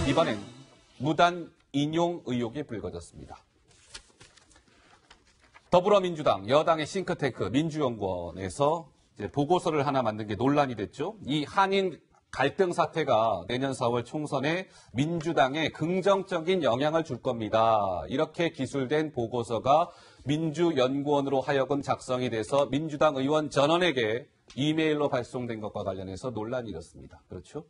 이번엔 무단 인용 의혹이 불거졌습니다. 더불어민주당 여당의 싱크탱크 민주연구원에서 이제 보고서를 하나 만든 게 논란이 됐죠. 이 한인 갈등 사태가 내년 4월 총선에 민주당에 긍정적인 영향을 줄 겁니다. 이렇게 기술된 보고서가 민주연구원으로 하여금 작성이 돼서 민주당 의원 전원에게 이메일로 발송된 것과 관련해서 논란이 일었습니다. 그렇죠?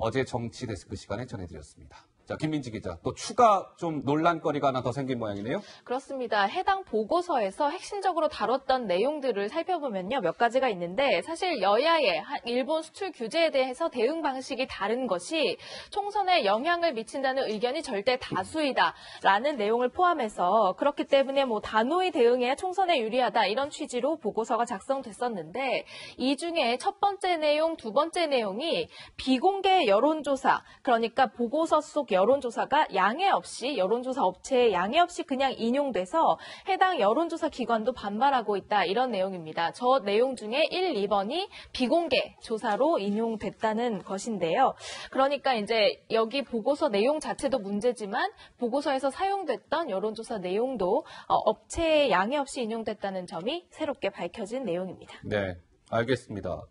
어제 정치 데스크 시간에 전해드렸습니다. 자, 김민지 기자, 또 추가 좀 논란거리가 하나 더 생긴 모양이네요? 그렇습니다. 해당 보고서에서 핵심적으로 다뤘던 내용들을 살펴보면요. 몇 가지가 있는데 사실 여야의 일본 수출 규제에 대해서 대응 방식이 다른 것이 총선에 영향을 미친다는 의견이 절대 다수이다라는 내용을 포함해서 그렇기 때문에 단호히 대응해야 총선에 유리하다 이런 취지로 보고서가 작성됐었는데 이 중에 첫 번째 내용, 두 번째 내용이 비공개 여론조사, 그러니까 보고서 속 여론조사가 양해 없이 여론조사 업체에 양해 없이 그냥 인용돼서 해당 여론조사 기관도 반발하고 있다 이런 내용입니다. 저 내용 중에 1, 2번이 비공개 조사로 인용됐다는 것인데요. 그러니까 이제 여기 보고서 내용 자체도 문제지만 보고서에서 사용됐던 여론조사 내용도 업체에 양해 없이 인용됐다는 점이 새롭게 밝혀진 내용입니다. 네, 알겠습니다.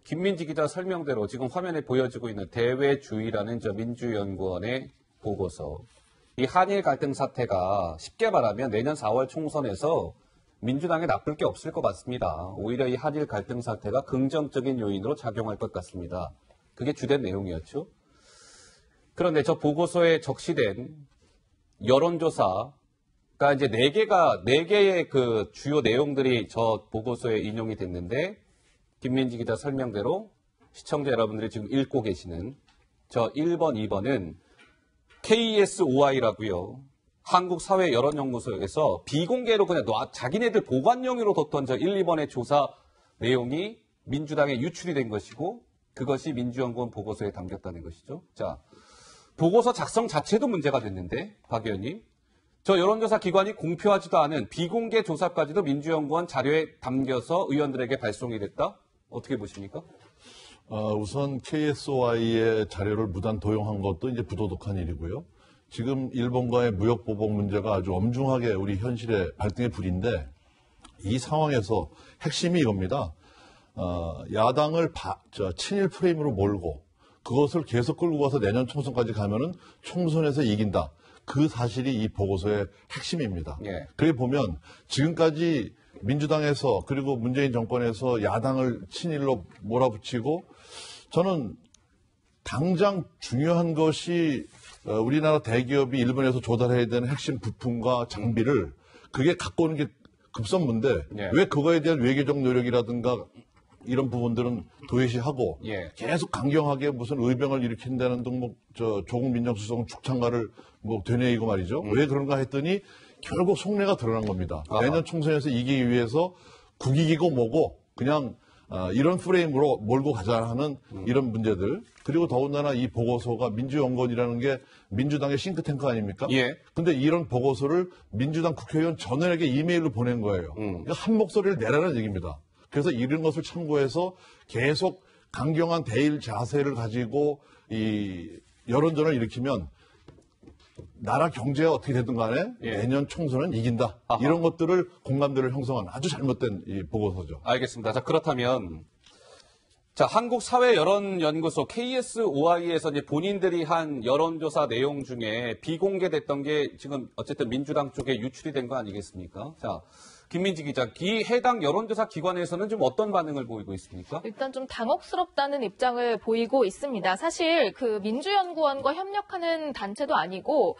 김민지 기자 설명대로 지금 화면에 보여지고 있는 대외주의라는 저 민주연구원의 보고서. 이 한일 갈등 사태가 쉽게 말하면 내년 4월 총선에서 민주당에 나쁠 게 없을 것 같습니다. 오히려 이 한일 갈등 사태가 긍정적인 요인으로 작용할 것 같습니다. 그게 주된 내용이었죠. 그런데 저 보고서에 적시된 여론조사가 이제 4개의 그 주요 내용들이 저 보고서에 인용이 됐는데 김민지 기자 설명대로 시청자 여러분들이 지금 읽고 계시는 저 1번, 2번은 KSOI라고요. 한국사회여론연구소에서 비공개로 그냥 자기네들 보관용으로 뒀던 저 1, 2번의 조사 내용이 민주당에 유출이 된 것이고 그것이 민주연구원 보고서에 담겼다는 것이죠. 자, 보고서 작성 자체도 문제가 됐는데 박 의원님. 저 여론조사 기관이 공표하지도 않은 비공개 조사까지도 민주연구원 자료에 담겨서 의원들에게 발송이 됐다? 어떻게 보십니까? 우선 KSOI의 자료를 무단 도용한 것도 이제 부도덕한 일이고요. 지금 일본과의 무역보복 문제가 아주 엄중하게 우리 현실의 발등의 불인데 이 상황에서 핵심이 이겁니다. 야당을 친일 프레임으로 몰고 그것을 계속 끌고 가서 내년 총선까지 가면은 총선에서 이긴다. 그 사실이 이 보고서의 핵심입니다. 예. 그래 보면 지금까지 민주당에서 그리고 문재인 정권에서 야당을 친일로 몰아붙이고 저는 당장 중요한 것이 우리나라 대기업이 일본에서 조달해야 되는 핵심 부품과 장비를 그게 갖고 오는 게 급선무인데 예. 왜 그거에 대한 외교적 노력이라든가 이런 부분들은 도외시하고 예. 계속 강경하게 무슨 의병을 일으킨다는 등 조국 민정수석은 죽창가를 되뇌이고 말이죠. 왜 그런가 했더니 결국 속내가 드러난 겁니다. 아하. 내년 총선에서 이기기 위해서 국익이고 뭐고 그냥 이런 프레임으로 몰고 가자 하는 이런 문제들. 그리고 더군다나 이 보고서가 민주연구원이라는 게 민주당의 싱크탱크 아닙니까? 예. 근데 이런 보고서를 민주당 국회의원 전원에게 이메일로 보낸 거예요. 그러니까 한 목소리를 내라는 얘기입니다. 그래서 이런 것을 참고해서 계속 강경한 대일 자세를 가지고 이 여론전을 일으키면 나라 경제가 어떻게 되든 간에 예. 내년 총선은 이긴다. 아하. 이런 것들을 공감대를 형성한 아주 잘못된 이 보고서죠. 알겠습니다. 자, 그렇다면 자, 한국사회여론연구소 KSOI에서 이제 본인들이 한 여론조사 내용 중에 비공개됐던 게 지금 어쨌든 민주당 쪽에 유출이 된 거 아니겠습니까? 자, 김민지 기자, 이 해당 여론조사 기관에서는 좀 어떤 반응을 보이고 있습니까? 일단 좀 당혹스럽다는 입장을 보이고 있습니다. 사실 그 민주연구원과 협력하는 단체도 아니고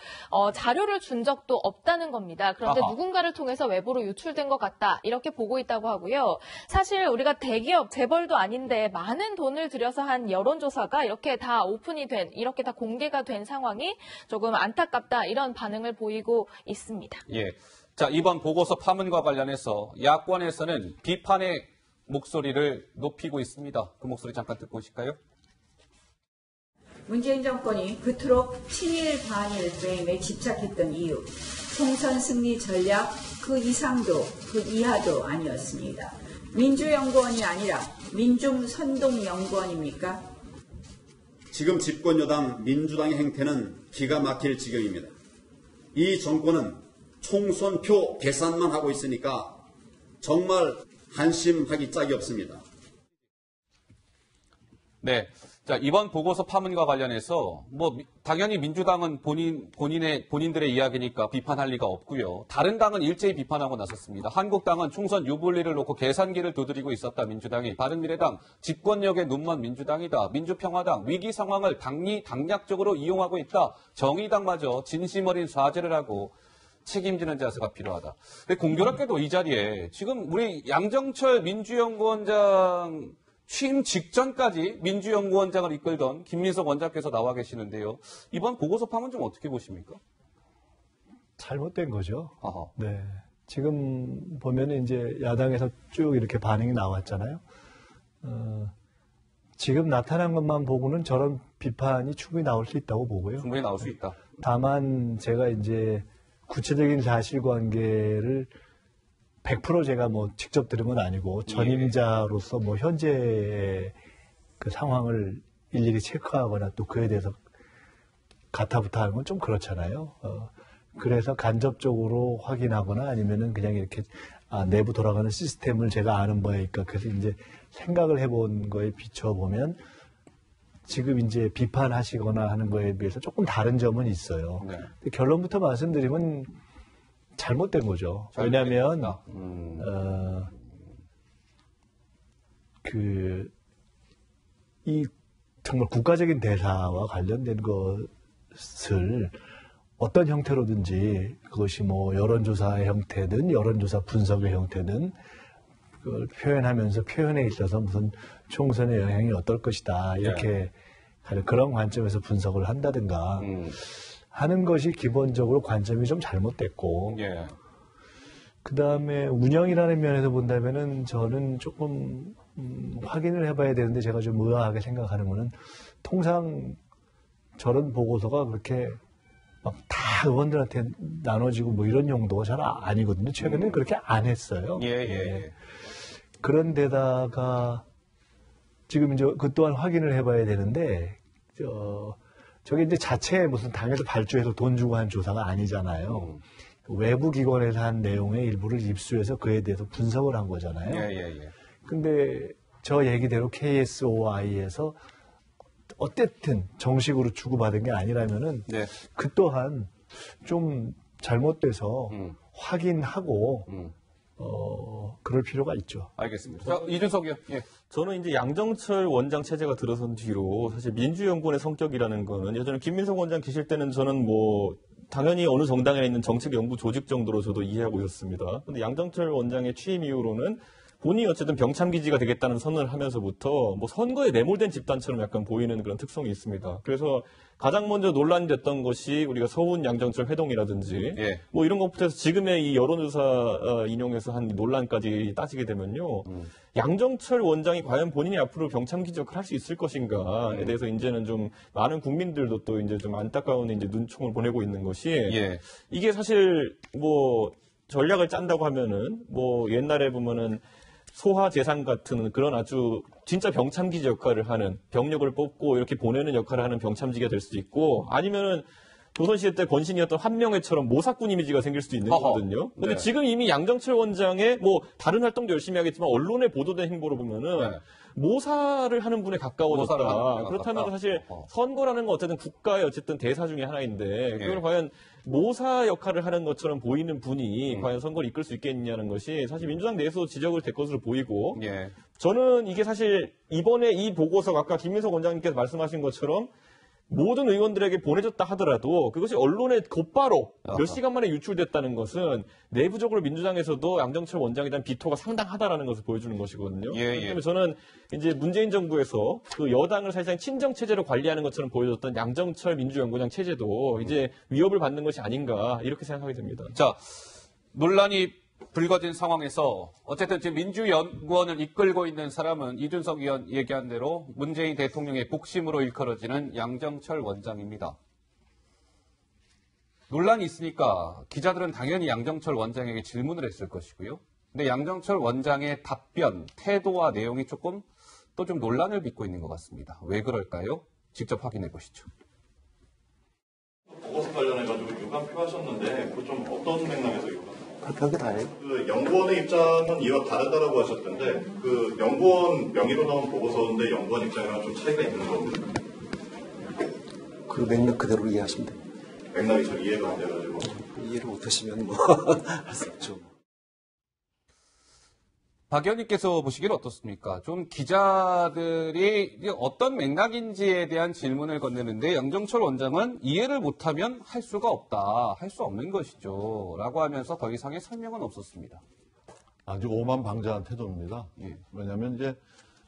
자료를 준 적도 없다는 겁니다. 그런데 아하. 누군가를 통해서 외부로 유출된 것 같다 이렇게 보고 있다고 하고요. 사실 우리가 대기업 재벌도 아닌데 많은 돈을 들여서 한 여론조사가 이렇게 다 오픈이 된, 이렇게 다 공개가 된 상황이 조금 안타깝다 이런 반응을 보이고 있습니다. 예. 자, 이번 보고서 파문과 관련해서 야권에서는 비판의 목소리를 높이고 있습니다. 그 목소리 잠깐 듣고 오실까요? 문재인 정권이 그토록 친일 반일 프레임에 집착했던 이유, 총선 승리 전략 그 이상도 그 이하도 아니었습니다. 민주연구원이 아니라 민중선동연구원입니까? 지금 집권여당 민주당의 행태는 기가 막힐 지경입니다. 이 정권은 총선표 계산만 하고 있으니까 정말 한심하기 짝이 없습니다. 네. 자, 이번 보고서 파문과 관련해서 당연히 민주당은 본인들의 이야기니까 비판할 리가 없고요. 다른 당은 일제히 비판하고 나섰습니다. 한국당은 총선 유불리를 놓고 계산기를 두드리고 있었다. 민주당이. 바른미래당 집권력에 눈먼 민주당이다. 민주평화당 위기 상황을 당략적으로 이용하고 있다. 정의당마저 진심 어린 사죄를 하고 책임지는 자세가 필요하다. 근데 공교롭게도 이 자리에 지금 우리 양정철 민주연구원장 취임 직전까지 민주연구원장을 이끌던 김민석 원장께서 나와 계시는데요. 이번 보고서 파문 좀 어떻게 보십니까? 잘못된 거죠. 아하. 네. 지금 보면은 이제 야당에서 쭉 이렇게 반응이 나왔잖아요. 지금 나타난 것만 보고는 저런 비판이 충분히 나올 수 있다고 보고요. 충분히 나올 수 있다. 다만 제가 이제 구체적인 사실관계를 100% 제가 직접 들은 건 아니고 전임자로서 현재 그 상황을 일일이 체크하거나 또 그에 대해서 가타부타 하는 건 좀 그렇잖아요. 그래서 간접적으로 확인하거나 아니면은 그냥 이렇게 내부 돌아가는 시스템을 제가 아는 바니까 그래서 이제 생각을 해본 거에 비춰보면 지금 이제 비판하시거나 하는 거에 비해서 조금 다른 점은 있어요. 네. 근데 결론부터 말씀드리면 잘못된 거죠. 왜냐하면 이 정말 국가적인 대사와 관련된 것을 어떤 형태로든지 그것이 여론조사의 형태든 여론조사 분석의 형태든 그걸 표현하면서 표현에 있어서 무슨 총선의 영향이 어떨 것이다 이렇게 하는 그런 관점에서 분석을 한다든가 하는 것이 기본적으로 관점이 좀 잘못됐고 그 다음에 운영이라는 면에서 본다면은 저는 조금 확인을 해봐야 되는데 제가 좀 의아하게 생각하는 거는 통상 저런 보고서가 그렇게 막 다 의원들한테 나눠지고 이런 용도가 잘 아니거든요. 최근에 그렇게 안 했어요. 그런데다가 지금 이제 그 또한 확인을 해봐야 되는데 저게 이제 자체 무슨 당에서 발주해서 돈 주고 한 조사가 아니잖아요. 외부 기관에서 한 내용의 일부를 입수해서 그에 대해서 분석을 한 거잖아요. 근데 저 얘기대로 KSOI에서 어쨌든 정식으로 주고받은 게 아니라면은 그 또한 좀 잘못돼서 확인하고 그럴 필요가 있죠. 알겠습니다. 자, 이준석이요. 저는 이제 양정철 원장 체제가 들어선 뒤로 사실 민주연구원의 성격이라는 거는 예전에 김민석 원장 계실 때는 저는 당연히 어느 정당에 있는 정책연구 조직 정도로 저도 이해하고 있었습니다. 근데 양정철 원장의 취임 이후로는 본인이 어쨌든 병참기지가 되겠다는 선언을 하면서부터 선거에 매몰된 집단처럼 약간 보이는 그런 특성이 있습니다. 그래서 가장 먼저 논란이 됐던 것이 우리가 서훈 양정철 회동이라든지 이런 것부터 해서 지금의 이 여론조사 인용해서 한 논란까지 따지게 되면요. 양정철 원장이 과연 본인이 앞으로 병참기지 역할을 할 수 있을 것인가에 대해서 이제는 좀 많은 국민들도 또 이제 좀 안타까운 이제 눈총을 보내고 있는 것이 이게 사실 전략을 짠다고 하면은 옛날에 보면은 소화 재산 같은 그런 아주 진짜 병참기지 역할을 하는 병력을 뽑고 이렇게 보내는 역할을 하는 병참지가 될 수도 있고 아니면은 조선시대 때 권신이었던 환명회처럼 모사꾼 이미지가 생길 수도 있는 거거든요. 근데 지금 이미 양정철 원장의 다른 활동도 열심히 하겠지만 언론에 보도된 행보로 보면은 모사를 하는 분에 가까워졌다. 그렇다면 사실 선거라는 건 어쨌든 국가의 어쨌든 대사 중에 하나인데 그걸 과연 모사 역할을 하는 것처럼 보이는 분이 과연 선거를 이끌 수 있겠냐는 것이 사실 민주당 내에서 지적을 될 것으로 보이고 저는 이게 사실 이번에 이 보고서가 아까 김민석 원장님께서 말씀하신 것처럼 모든 의원들에게 보내졌다 하더라도 그것이 언론에 곧바로 몇 시간 만에 유출됐다는 것은 내부적으로 민주당에서도 양정철 원장에 대한 비토가 상당하다라는 것을 보여주는 것이거든요. 그렇기 저는 이제 문재인 정부에서 그 여당을 사실상 친정 체제로 관리하는 것처럼 보여줬던 양정철 민주연구원장 체제도 이제 위협을 받는 것이 아닌가 이렇게 생각하게 됩니다. 자, 논란이 불거진 상황에서 어쨌든 지금 민주연구원을 이끌고 있는 사람은 이준석 의원 얘기한 대로 문재인 대통령의 복심으로 일컬어지는 양정철 원장입니다. 논란이 있으니까 기자들은 당연히 양정철 원장에게 질문을 했을 것이고요. 근데 양정철 원장의 답변, 태도와 내용이 조금 또 좀 논란을 빚고 있는 것 같습니다. 왜 그럴까요? 직접 확인해 보시죠. 보고서 관련해가지고 유감 표하셨는데 그 좀 어떤 맥락에서 유감? 별게 다예요. 그 연구원의 입장은 이와 다르다라고 하셨던데 그 연구원 명의로 나온 보고서인데 연구원 입장이랑 좀 차이가 있는 겁니다. 그 맥락 그대로 이해하시면 돼요. 맥락이 잘 이해가 안 돼가지고. 이해를 못하시면 뭐 할 수 없죠. 박 의원님께서 보시기엔 어떻습니까? 좀 기자들이 이게 어떤 맥락인지에 대한 질문을 건네는데 양정철 원장은 이해를 못하면 할 수가 없다, 할 수 없는 것이죠 라고 하면서 더 이상의 설명은 없었습니다. 아주 오만방자한 태도입니다. 예. 왜냐하면 이제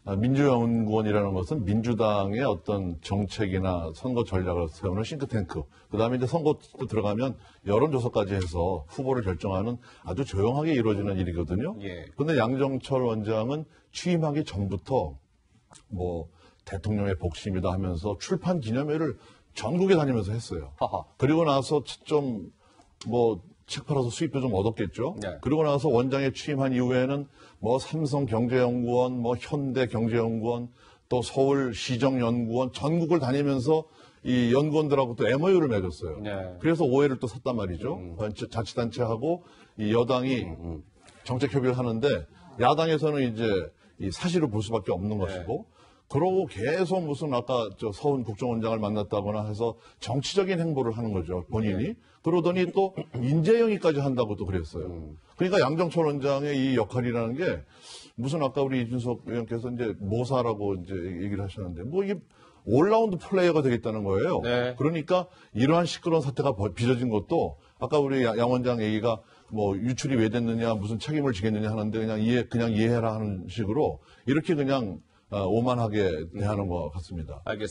민주연구원이라는 것은 민주당의 어떤 정책이나 선거 전략을 세우는 싱크탱크, 그 다음에 이제 선거 들어가면 여론조사까지 해서 후보를 결정하는 아주 조용하게 이루어지는 일이거든요. 예. 그런데 양정철 원장은 취임하기 전부터 뭐 대통령의 복심이다 하면서 출판 기념회를 전국에 다니면서 했어요. 하하. 그리고 나서 좀 뭐 책 팔아서 수입도 좀 얻었겠죠. 네. 그리고 나서 원장에 취임한 이후에는 뭐 삼성경제연구원, 뭐 현대경제연구원, 또 서울시정연구원 전국을 다니면서 이 연구원들하고 또 MOU를 맺었어요. 네. 그래서 오해를 또 샀단 말이죠. 자치단체하고 이 여당이 정책협의를 하는데 야당에서는 이제 이 사실을 볼 수밖에 없는 것이고 그러고 계속 무슨 아까 저 서훈 국정원장을 만났다거나 해서 정치적인 행보를 하는 거죠. 본인이. 그러더니 또 인재영위까지 한다고 또 그랬어요. 그러니까 양정철 원장의 이 역할이라는 게 무슨 아까 우리 이준석 의원께서 이제 모사라고 이제 얘기를 하셨는데 뭐 이게 올라운드 플레이어가 되겠다는 거예요. 네. 그러니까 이러한 시끄러운 사태가 빚어진 것도 아까 우리 양 원장 얘기가 뭐 유출이 왜 됐느냐 무슨 책임을 지겠느냐 하는데 그냥 이해해라 하는 식으로 이렇게 그냥 오만하게 대하는 것 같습니다. 알겠습니다.